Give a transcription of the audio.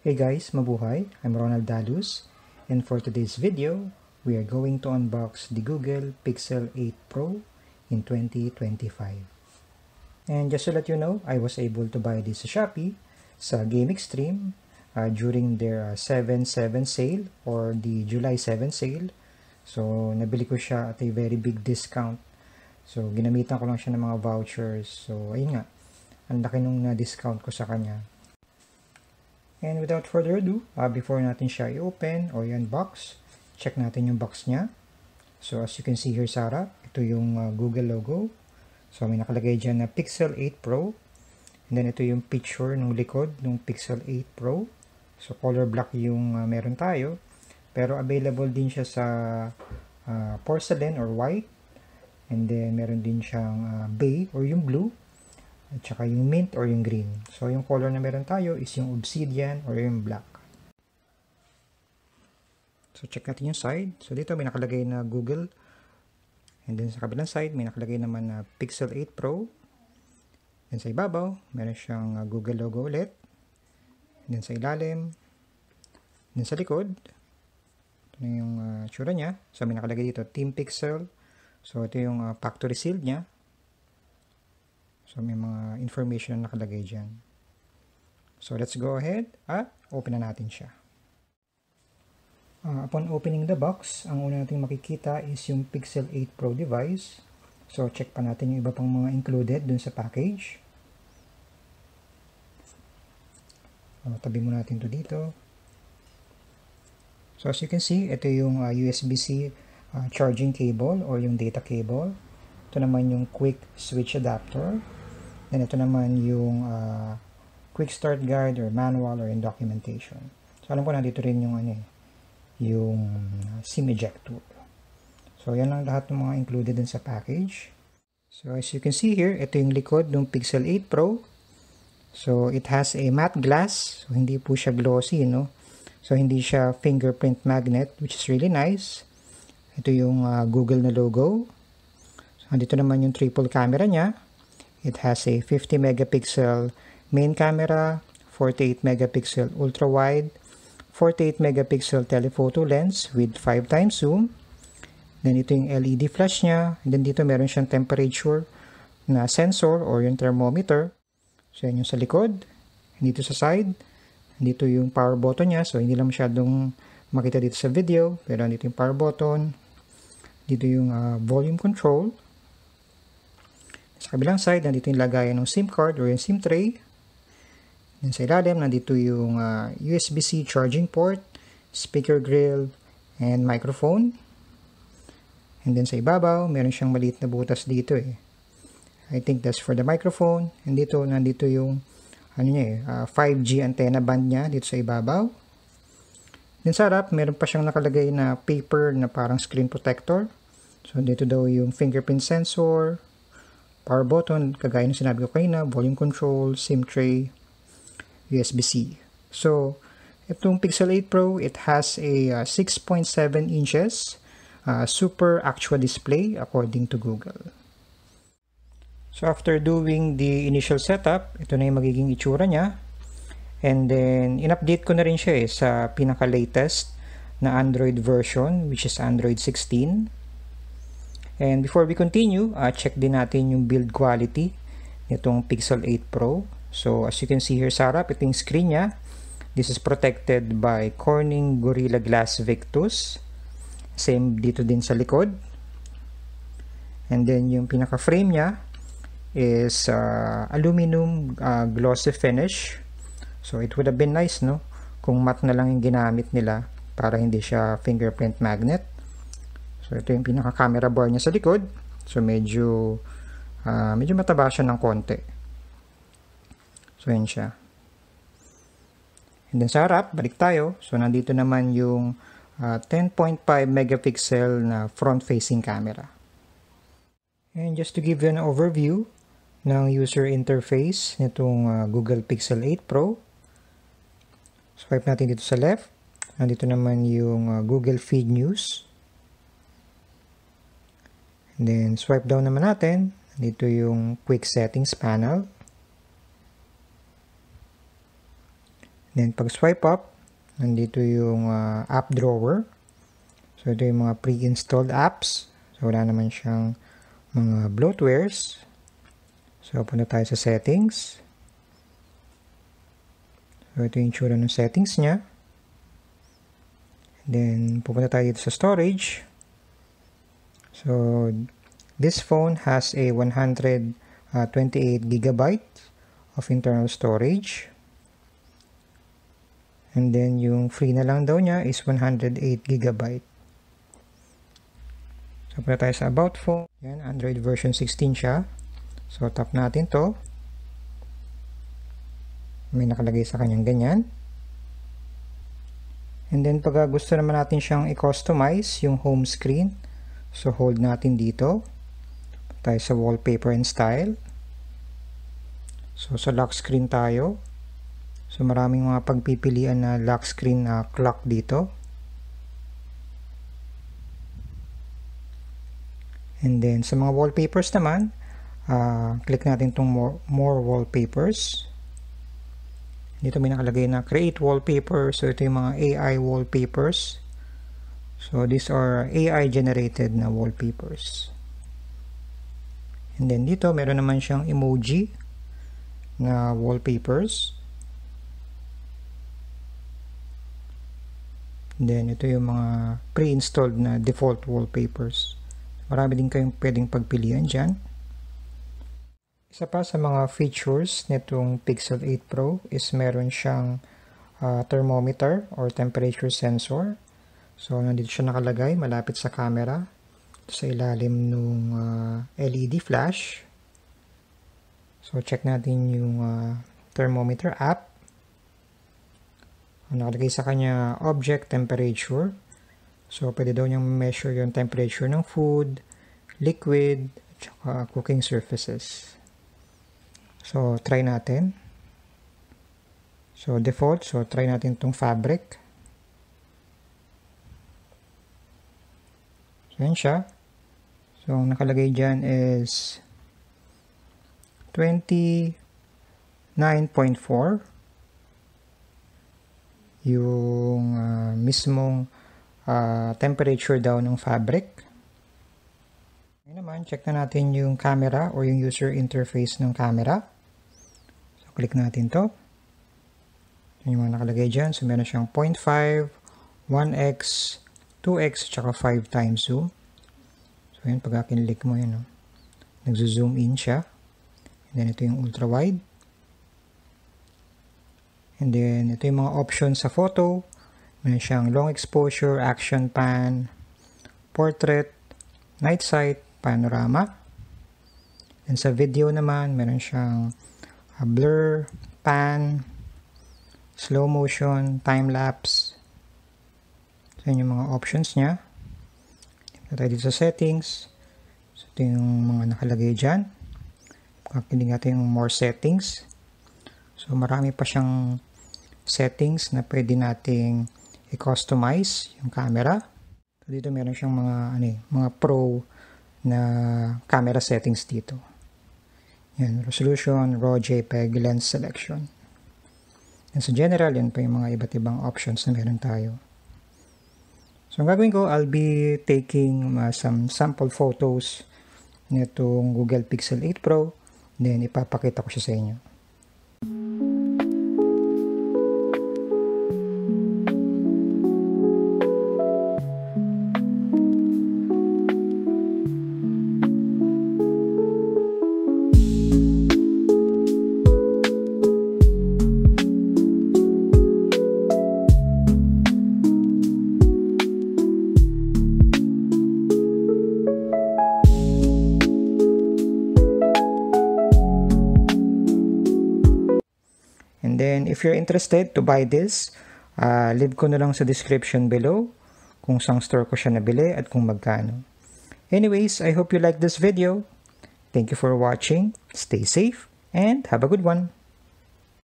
Hey guys, mabuhay! I'm Ronald Dalus, and for today's video, we are going to unbox the Google Pixel 8 Pro in 2025. And just to let you know, I was able to buy this sa Shopee sa Game Extreme during their 7/7 sale or the July 7 sale. So, nabili ko siya at a very big discount. So, ginamitan ko lang siya ng mga vouchers. So, ayun nga, ang laki nung na-discount ko sa kanya. And without further ado, before natin siya i-open or i-unbox, check natin yung box niya. So as you can see here sa harap, ito yung Google logo. So may nakalagay dyan na Pixel 8 Pro. And then ito yung picture ng likod ng Pixel 8 Pro. So color black yung meron tayo. Pero available din siya sa porcelain or white. And then meron din siyang bay or yung blue. At saka yung mint or yung green. So, yung color na meron tayo is yung obsidian or yung black. So, check natin yung side. So, dito may nakalagay na Google. And then sa kabilang side, may nakalagay naman na Pixel 8 Pro. And sa ibabaw, meron siyang Google logo ulit. And then sa ilalim. And then sa likod, ito na yung tsura niya. So, may nakalagay dito, Team Pixel. So, ito yung factory seal niya. So, may mga information na nakalagay dyan. So, let's go ahead at open na natin siya. Upon opening the box, ang una natin makikita is yung Pixel 8 Pro device. So, check pa natin yung iba pang mga included dun sa package. Tabi mo natin to dito. So, as you can see, ito yung USB-C charging cable or yung data cable. Ito naman yung quick switch adapter. Then ito naman yung quick start guide or manual or in documentation. So alam ko nandito rin yung yung SIM ejector. So yan lang lahat ng mga included din sa package. So as you can see here, ito yung likod ng Pixel 8 Pro. So it has a matte glass. So hindi po siya glossy, no? So hindi siya fingerprint magnet, which is really nice. Ito yung Google na logo. So dito naman yung triple camera niya. It has a 50 megapixel main camera, 48 megapixel ultra wide, 48 megapixel telephoto lens with 5 times zoom. Then ito yung LED flash niya. And then dito meron siyang temperature na sensor or yung thermometer. So yan yung sa likod. Dito sa side, dito yung power button niya. So hindi lang masyadong makita dito sa video, pero dito yung power button. Dito yung volume control. Sa kabilang side, nandito yung lagayan ng SIM card or yung SIM tray. And sa ilalim, nandito yung USB-C charging port, speaker grill, and microphone. And then sa ibabaw, meron siyang maliit na butas dito I think that's for the microphone. And dito, nandito yung 5G antenna band niya dito sa ibabaw. Then sa harap, meron pa siyang nakalagay na paper na parang screen protector. So dito daw yung fingerprint sensor, power button, kagaya ng sinabi ko kanina, volume control, SIM tray, USB-C. So, itong Pixel 8 Pro, it has a 6.7 inches Super Actua display according to Google. So, after doing the initial setup, ito na yung magiging itsura niya. And then, in-update ko na rin siya sa pinaka-latest na Android version, which is Android 16. And before we continue, check din natin yung build quality nitong Pixel 8 Pro. So as you can see here sa harap, ito yung screen niya. This is protected by Corning Gorilla Glass Victus. Same dito din sa likod. And then yung pinaka-frame niya is aluminum glossy finish. So it would have been nice, no? Kung matte na lang yung ginamit nila para hindi siya fingerprint magnet. So, ito yung pinaka-camera bar niya sa likod. So, medyo mataba siya ng konti. So, yan siya. And then sa harap, balik tayo. So, nandito naman yung 10.5 megapixel na front-facing camera. And just to give you an overview ng user interface nitong Google Pixel 8 Pro. Swipe natin dito sa left. Nandito naman yung Google Feed News. And then, swipe down naman natin. Dito yung Quick Settings panel. Then pag swipe up, nandito yung app drawer. So ito yung mga pre-installed apps. So wala naman siyang mga bloatwares. So punta tayo sa settings. So ito yung tsura ng settings niya. Then pupunta tayo dito sa storage. So this phone has a 128 GB of internal storage. And then yung free na lang daw niya is 108 GB. So, punta tayo sa About Phone. Yan, Android version 16 siya. So, tap natin to. May nakalagay sa kanyang ganyan. And then, pag gusto naman natin siyang i-customize yung home screen, so hold natin dito. Punta tayo sa Wallpaper and Style. So, sa lock screen tayo. So, maraming mga pagpipilian na lock screen na clock dito. And then, sa mga wallpapers naman, click natin itong more wallpapers. Dito may nakalagay na create wallpaper. So, ito yung mga AI wallpapers. So, these are AI generated na wallpapers. And then, dito, meron naman siyang emoji na wallpapers. And then, ito yung mga pre-installed na default wallpapers. Marami din kayong pwedeng pagpilian dyan. Isa pa sa mga features nitong Pixel 8 Pro is meron siyang thermometer or temperature sensor. So, nandito siya nakalagay malapit sa camera. Sa ilalim ng LED flash. So, check natin yung thermometer app. Nakalagay sa kanya object temperature. So, pwede daw niyang measure yung temperature ng food, liquid, at cooking surfaces. So, try natin. So, default. So, try natin itong fabric. So, yan siya. So, ang nakalagay dyan is 29.4 yung mismong temperature daw ng fabric. Ngayon naman, check na natin yung camera or yung user interface ng camera. So, click natin to. Yung mga nakalagay dyan. So, meron siyang 0.5, 1x, 2x, tsaka 5 times zoom. So, yun, pag kinlik mo yun, nagzo-zoom in siya. And then, ito yung ultra-wide. And then, ito yung mga options sa photo. Meron siyang long exposure, action pan, portrait, night sight, panorama. And sa video naman, meron siyang blur, pan, slow motion, time-lapse. So, yun yung mga options niya. Ito tayo dito sa settings. So, ito yung mga nakalagay dyan. Kakinig natin yung more settings. So, marami pa siyang settings na pwede nating i-customize yung camera. So, dito meron siyang mga pro na camera settings dito. Yan, resolution, RAW, JPEG, lens selection. And sa general, yan pa yung mga iba't ibang options na meron tayo. So, ang gagawin ko, I'll be taking some sample photos nitong Google Pixel 8 Pro. Then, ipapakita ko siya sa inyo. And then, if you're interested to buy this, leave ko na lang sa description below kung saan store ko siya nabili at kung magkano. Anyways, I hope you like this video. Thank you for watching. Stay safe and have a good one.